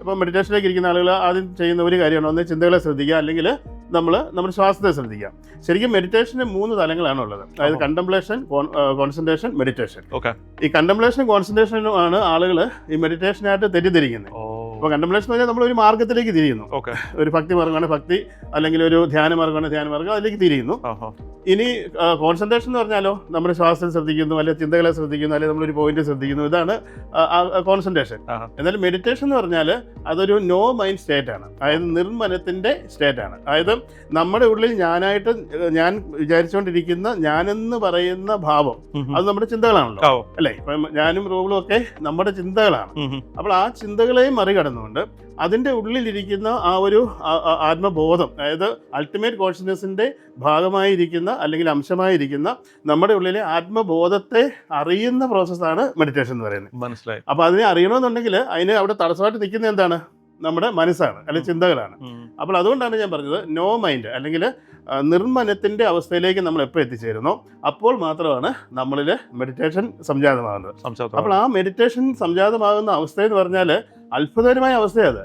ഇപ്പോൾ മെഡിറ്റേഷനിലേക്ക് ഇരിക്കുന്ന ആളുകൾ ആദ്യം ചെയ്യുന്ന ഒരു കാര്യമാണ്, ഒന്ന് ചിന്തകളെ ശ്രദ്ധിക്കുക, അല്ലെങ്കിൽ നമ്മുടെ ശ്വാസത്തെ ശ്രദ്ധിക്കുക. ശരിക്കും മെഡിറ്റേഷന് 3 തലങ്ങളാണ് ഉള്ളത്. അതായത് കണ്ടംപ്ലേഷൻ, കോൺസെൻട്രേഷൻ, മെഡിറ്റേഷൻ. ഈ കണ്ടംപ്ലേഷനും കോൺസെൻട്രേഷനും ആണ് ആളുകൾ ഈ മെഡിറ്റേഷനായിട്ട് തെറ്റിദ്ധരിക്കുന്നത്. അപ്പോൾ കണ്ടംപ്ലേഷൻ എന്ന് പറഞ്ഞാൽ നമ്മളൊരു മാർഗ്ഗത്തിലേക്ക് തിരിയുന്നു. ഒരു ഭക്തി മാർഗ്ഗമാണ് ഭക്തി, അല്ലെങ്കിൽ ഒരു ധ്യാന മാർഗ്ഗമാണ് ധ്യാനമാർഗ്ഗം, അതിലേക്ക് തിരിയുന്നു. ഇനി കോൺസെൻട്രേഷൻ എന്ന് പറഞ്ഞാലോ നമ്മുടെ ശ്വാസത്തെ ശ്രദ്ധിക്കുന്നു, അല്ലെങ്കിൽ ചിന്തകളെ ശ്രദ്ധിക്കുന്നു, അല്ലെങ്കിൽ നമ്മളൊരു പോയിന്റ് ശ്രദ്ധിക്കുന്നു. ഇതാണ് കോൺസെൻട്രേഷൻ. എന്നാൽ മെഡിറ്റേഷൻ എന്ന് പറഞ്ഞാൽ അതൊരു നോ മൈൻഡ് സ്റ്റേറ്റ് ആണ്. അതായത് നിർമ്മനത്തിൻ്റെ സ്റ്റേറ്റ് ആണ്. അതായത് നമ്മുടെ ഉള്ളിൽ ഞാൻ വിചാരിച്ചുകൊണ്ടിരിക്കുന്ന ഞാനെന്ന് പറയുന്ന ഭാവം അത് നമ്മുടെ ചിന്തകളാണല്ലോ, അല്ലേ? ഇപ്പം ഞാനും റൂബിളും ഒക്കെ നമ്മുടെ ചിന്തകളാണ്. അപ്പോൾ ആ ചിന്തകളെയും മറികടന്നുകൊണ്ട് അതിൻ്റെ ഉള്ളിലിരിക്കുന്ന ആ ഒരു ആത്മബോധം, അതായത് അൾട്ടിമേറ്റ് കോൺഷ്യസ്നെസ്സിൻ്റെ ഭാഗമായിരിക്കുന്ന അല്ലെങ്കിൽ അംശമായിരിക്കുന്ന നമ്മുടെ ഉള്ളിലെ ആത്മബോധത്തെ അറിയുന്ന പ്രോസസ്സാണ് മെഡിറ്റേഷൻ എന്ന് പറയുന്നത്. മനസ്സിലായി. അപ്പോൾ അതിനെ അറിയണമെന്നുണ്ടെങ്കിൽ അതിന് അവിടെ തടസ്സമായിട്ട് നിൽക്കുന്നത് എന്താണ്? നമ്മുടെ മനസ്സാണ്, അല്ലെങ്കിൽ ചിന്തകളാണ്. അപ്പോൾ അതുകൊണ്ടാണ് ഞാൻ പറഞ്ഞത് നോ മൈൻഡ് അല്ലെങ്കിൽ നിർമ്മനത്തിൻ്റെ അവസ്ഥയിലേക്ക് നമ്മൾ എപ്പോൾ എത്തിച്ചേരുന്നോ അപ്പോൾ മാത്രമാണ് നമ്മളിൽ മെഡിറ്റേഷൻ സംജാതമാകുന്നത്. അപ്പോൾ ആ മെഡിറ്റേഷൻ സംജാതമാകുന്ന അവസ്ഥ എന്ന് പറഞ്ഞാൽ അത്ഭുതകരമായ അവസ്ഥയാണ്.